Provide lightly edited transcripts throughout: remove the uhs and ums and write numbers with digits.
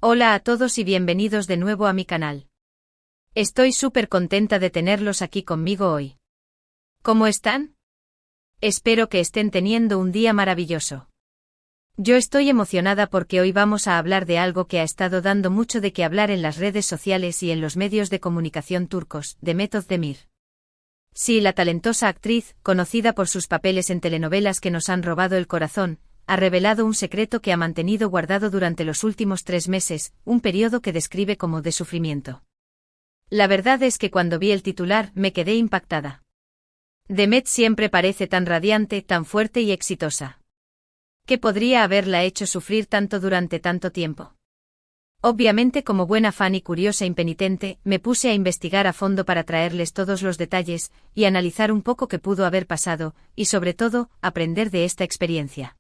Hola a todos y bienvenidos de nuevo a mi canal. Estoy súper contenta de tenerlos aquí conmigo hoy. ¿Cómo están? Espero que estén teniendo un día maravilloso. Yo estoy emocionada porque hoy vamos a hablar de algo que ha estado dando mucho de qué hablar en las redes sociales y en los medios de comunicación turcos, Demet Özdemir. Sí, la talentosa actriz, conocida por sus papeles en telenovelas que nos han robado el corazón, ha revelado un secreto que ha mantenido guardado durante los últimos 3 meses, un periodo que describe como de sufrimiento. La verdad es que cuando vi el titular me quedé impactada. Demet siempre parece tan radiante, tan fuerte y exitosa. ¿Qué podría haberla hecho sufrir tanto durante tanto tiempo? Obviamente, como buena fan y curiosa impenitente, me puse a investigar a fondo para traerles todos los detalles y analizar un poco qué pudo haber pasado, y sobre todo, aprender de esta experiencia.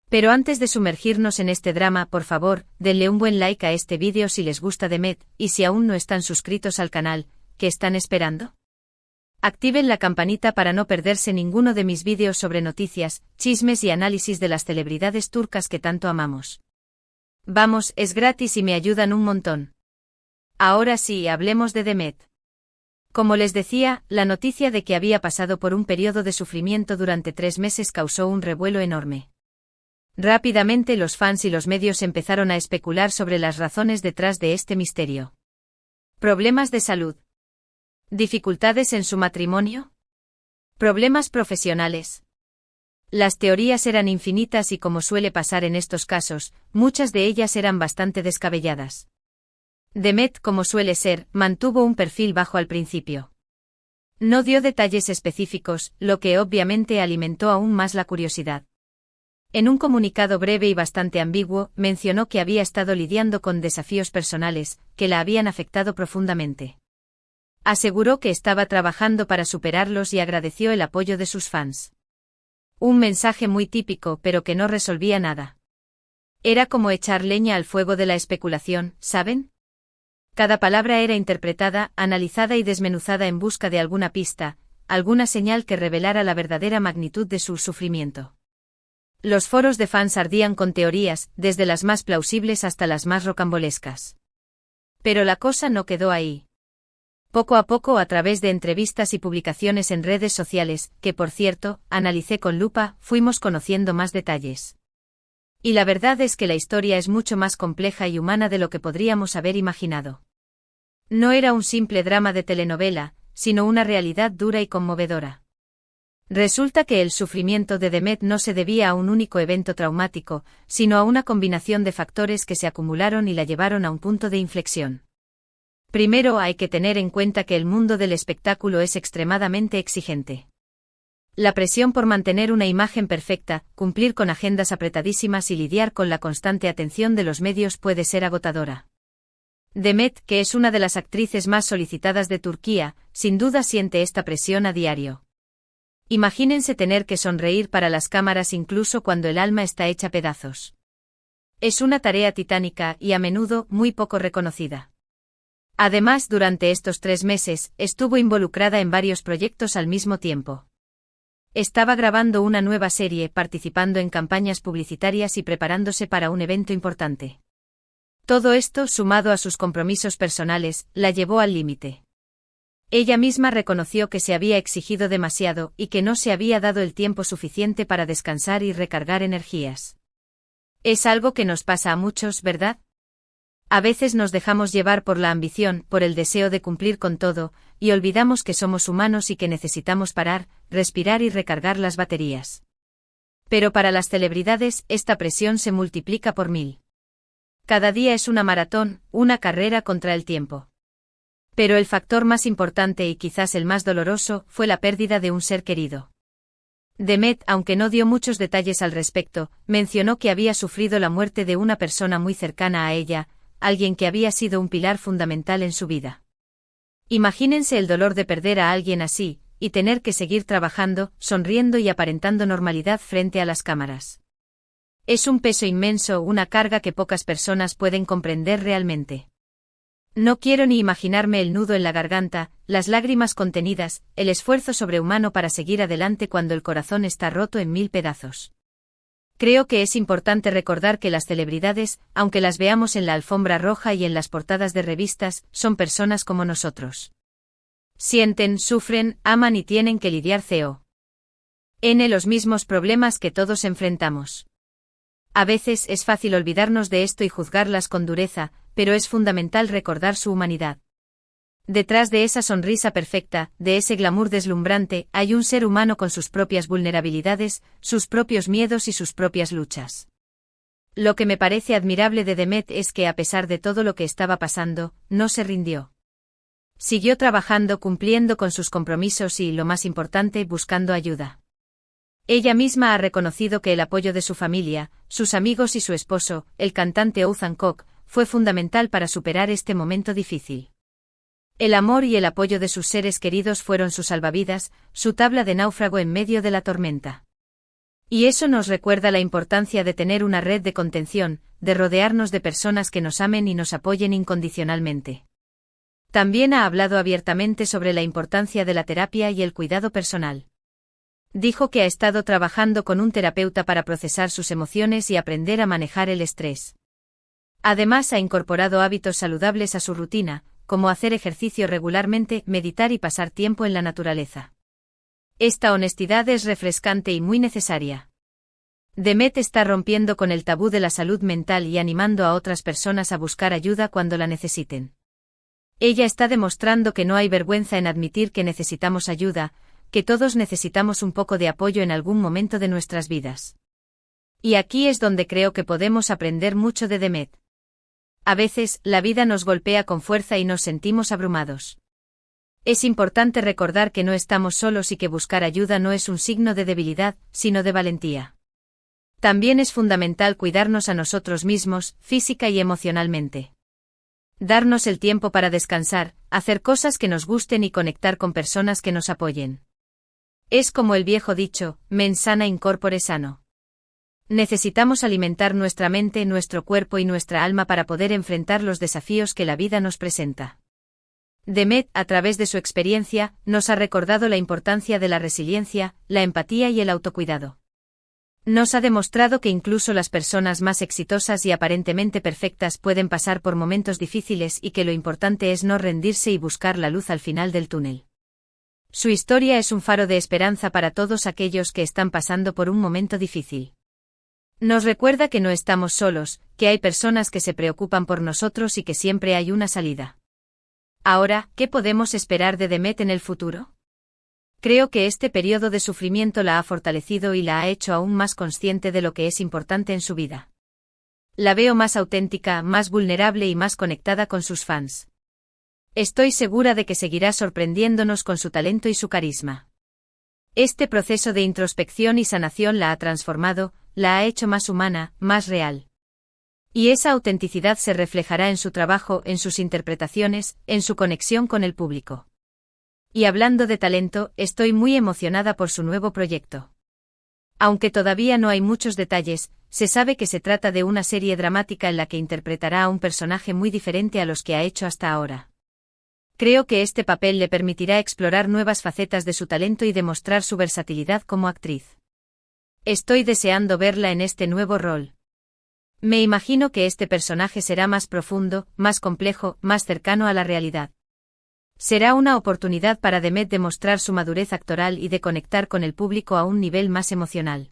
Pero antes de sumergirnos en este drama, por favor, denle un buen like a este vídeo si les gusta Demet, y si aún no están suscritos al canal, ¿qué están esperando? Activen la campanita para no perderse ninguno de mis vídeos sobre noticias, chismes y análisis de las celebridades turcas que tanto amamos. Vamos, es gratis y me ayudan un montón. Ahora sí, hablemos de Demet. Como les decía, la noticia de que había pasado por un periodo de sufrimiento durante 3 meses causó un revuelo enorme. Rápidamente los fans y los medios empezaron a especular sobre las razones detrás de este misterio. ¿Problemas de salud? ¿Dificultades en su matrimonio? ¿Problemas profesionales? Las teorías eran infinitas y, como suele pasar en estos casos, muchas de ellas eran bastante descabelladas. Demet, como suele ser, mantuvo un perfil bajo al principio. No dio detalles específicos, lo que obviamente alimentó aún más la curiosidad. En un comunicado breve y bastante ambiguo, mencionó que había estado lidiando con desafíos personales, que la habían afectado profundamente. Aseguró que estaba trabajando para superarlos y agradeció el apoyo de sus fans. Un mensaje muy típico, pero que no resolvía nada. Era como echar leña al fuego de la especulación, ¿saben? Cada palabra era interpretada, analizada y desmenuzada en busca de alguna pista, alguna señal que revelara la verdadera magnitud de su sufrimiento. Los foros de fans ardían con teorías, desde las más plausibles hasta las más rocambolescas. Pero la cosa no quedó ahí. Poco a poco, a través de entrevistas y publicaciones en redes sociales, que por cierto, analicé con lupa, fuimos conociendo más detalles. Y la verdad es que la historia es mucho más compleja y humana de lo que podríamos haber imaginado. No era un simple drama de telenovela, sino una realidad dura y conmovedora. Resulta que el sufrimiento de Demet no se debía a un único evento traumático, sino a una combinación de factores que se acumularon y la llevaron a un punto de inflexión. Primero, hay que tener en cuenta que el mundo del espectáculo es extremadamente exigente. La presión por mantener una imagen perfecta, cumplir con agendas apretadísimas y lidiar con la constante atención de los medios puede ser agotadora. Demet, que es una de las actrices más solicitadas de Turquía, sin duda siente esta presión a diario. Imagínense tener que sonreír para las cámaras incluso cuando el alma está hecha pedazos. Es una tarea titánica y a menudo muy poco reconocida. Además, durante estos 3 meses, estuvo involucrada en varios proyectos al mismo tiempo. Estaba grabando una nueva serie, participando en campañas publicitarias y preparándose para un evento importante. Todo esto, sumado a sus compromisos personales, la llevó al límite. Ella misma reconoció que se había exigido demasiado y que no se había dado el tiempo suficiente para descansar y recargar energías. Es algo que nos pasa a muchos, ¿verdad? A veces nos dejamos llevar por la ambición, por el deseo de cumplir con todo, y olvidamos que somos humanos y que necesitamos parar, respirar y recargar las baterías. Pero para las celebridades, esta presión se multiplica por 1000. Cada día es una maratón, una carrera contra el tiempo. Pero el factor más importante y quizás el más doloroso fue la pérdida de un ser querido. Demet, aunque no dio muchos detalles al respecto, mencionó que había sufrido la muerte de una persona muy cercana a ella, alguien que había sido un pilar fundamental en su vida. Imagínense el dolor de perder a alguien así, y tener que seguir trabajando, sonriendo y aparentando normalidad frente a las cámaras. Es un peso inmenso, una carga que pocas personas pueden comprender realmente. No quiero ni imaginarme el nudo en la garganta, las lágrimas contenidas, el esfuerzo sobrehumano para seguir adelante cuando el corazón está roto en 1000 pedazos. Creo que es importante recordar que las celebridades, aunque las veamos en la alfombra roja y en las portadas de revistas, son personas como nosotros. Sienten, sufren, aman y tienen que lidiar los mismos problemas que todos enfrentamos. A veces es fácil olvidarnos de esto y juzgarlas con dureza, pero es fundamental recordar su humanidad. Detrás de esa sonrisa perfecta, de ese glamour deslumbrante, hay un ser humano con sus propias vulnerabilidades, sus propios miedos y sus propias luchas. Lo que me parece admirable de Demet es que a pesar de todo lo que estaba pasando, no se rindió. Siguió trabajando, cumpliendo con sus compromisos y, lo más importante, buscando ayuda. Ella misma ha reconocido que el apoyo de su familia, sus amigos y su esposo, el cantante Ouzhan Koch, fue fundamental para superar este momento difícil. El amor y el apoyo de sus seres queridos fueron su salvavidas, su tabla de náufrago en medio de la tormenta. Y eso nos recuerda la importancia de tener una red de contención, de rodearnos de personas que nos amen y nos apoyen incondicionalmente. También ha hablado abiertamente sobre la importancia de la terapia y el cuidado personal. Dijo que ha estado trabajando con un terapeuta para procesar sus emociones y aprender a manejar el estrés. Además, ha incorporado hábitos saludables a su rutina, como hacer ejercicio regularmente, meditar y pasar tiempo en la naturaleza. Esta honestidad es refrescante y muy necesaria. Demet está rompiendo con el tabú de la salud mental y animando a otras personas a buscar ayuda cuando la necesiten. Ella está demostrando que no hay vergüenza en admitir que necesitamos ayuda, que todos necesitamos un poco de apoyo en algún momento de nuestras vidas. Y aquí es donde creo que podemos aprender mucho de Demet. A veces, la vida nos golpea con fuerza y nos sentimos abrumados. Es importante recordar que no estamos solos y que buscar ayuda no es un signo de debilidad, sino de valentía. También es fundamental cuidarnos a nosotros mismos, física y emocionalmente. Darnos el tiempo para descansar, hacer cosas que nos gusten y conectar con personas que nos apoyen. Es como el viejo dicho, mens sana in corpore sano. Necesitamos alimentar nuestra mente, nuestro cuerpo y nuestra alma para poder enfrentar los desafíos que la vida nos presenta. Demet, a través de su experiencia, nos ha recordado la importancia de la resiliencia, la empatía y el autocuidado. Nos ha demostrado que incluso las personas más exitosas y aparentemente perfectas pueden pasar por momentos difíciles y que lo importante es no rendirse y buscar la luz al final del túnel. Su historia es un faro de esperanza para todos aquellos que están pasando por un momento difícil. Nos recuerda que no estamos solos, que hay personas que se preocupan por nosotros y que siempre hay una salida. Ahora, ¿qué podemos esperar de Demet en el futuro? Creo que este periodo de sufrimiento la ha fortalecido y la ha hecho aún más consciente de lo que es importante en su vida. La veo más auténtica, más vulnerable y más conectada con sus fans. Estoy segura de que seguirá sorprendiéndonos con su talento y su carisma. Este proceso de introspección y sanación la ha transformado, la ha hecho más humana, más real. Y esa autenticidad se reflejará en su trabajo, en sus interpretaciones, en su conexión con el público. Y hablando de talento, estoy muy emocionada por su nuevo proyecto. Aunque todavía no hay muchos detalles, se sabe que se trata de una serie dramática en la que interpretará a un personaje muy diferente a los que ha hecho hasta ahora. Creo que este papel le permitirá explorar nuevas facetas de su talento y demostrar su versatilidad como actriz. Estoy deseando verla en este nuevo rol. Me imagino que este personaje será más profundo, más complejo, más cercano a la realidad. Será una oportunidad para Demet de mostrar su madurez actoral y de conectar con el público a un nivel más emocional.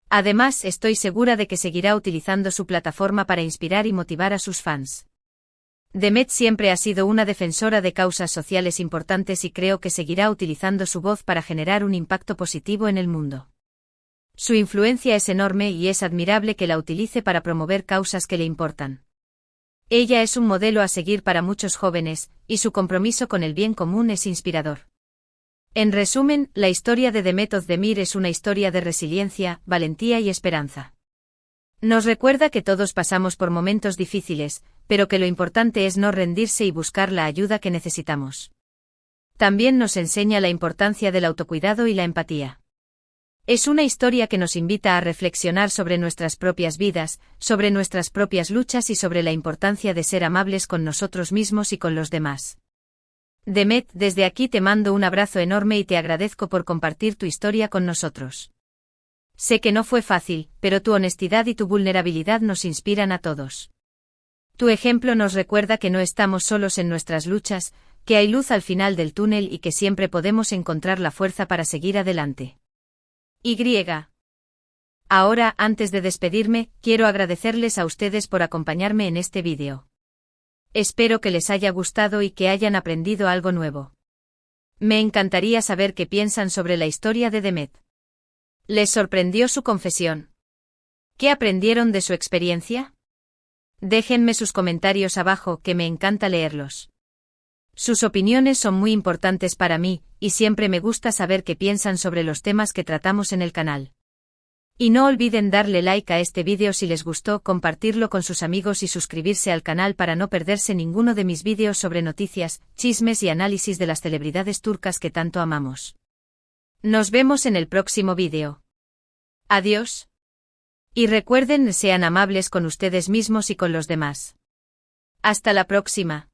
Además, estoy segura de que seguirá utilizando su plataforma para inspirar y motivar a sus fans. Demet siempre ha sido una defensora de causas sociales importantes y creo que seguirá utilizando su voz para generar un impacto positivo en el mundo. Su influencia es enorme y es admirable que la utilice para promover causas que le importan. Ella es un modelo a seguir para muchos jóvenes, y su compromiso con el bien común es inspirador. En resumen, la historia de Demet Özdemir es una historia de resiliencia, valentía y esperanza. Nos recuerda que todos pasamos por momentos difíciles, pero que lo importante es no rendirse y buscar la ayuda que necesitamos. También nos enseña la importancia del autocuidado y la empatía. Es una historia que nos invita a reflexionar sobre nuestras propias vidas, sobre nuestras propias luchas y sobre la importancia de ser amables con nosotros mismos y con los demás. Demet, desde aquí te mando un abrazo enorme y te agradezco por compartir tu historia con nosotros. Sé que no fue fácil, pero tu honestidad y tu vulnerabilidad nos inspiran a todos. Tu ejemplo nos recuerda que no estamos solos en nuestras luchas, que hay luz al final del túnel y que siempre podemos encontrar la fuerza para seguir adelante. Y. Ahora, antes de despedirme, quiero agradecerles a ustedes por acompañarme en este vídeo. Espero que les haya gustado y que hayan aprendido algo nuevo. Me encantaría saber qué piensan sobre la historia de Demet. ¿Les sorprendió su confesión? ¿Qué aprendieron de su experiencia? Déjenme sus comentarios abajo, que me encanta leerlos. Sus opiniones son muy importantes para mí, y siempre me gusta saber qué piensan sobre los temas que tratamos en el canal. Y no olviden darle like a este vídeo si les gustó, compartirlo con sus amigos y suscribirse al canal para no perderse ninguno de mis vídeos sobre noticias, chismes y análisis de las celebridades turcas que tanto amamos. Nos vemos en el próximo vídeo. Adiós. Y recuerden, sean amables con ustedes mismos y con los demás. Hasta la próxima.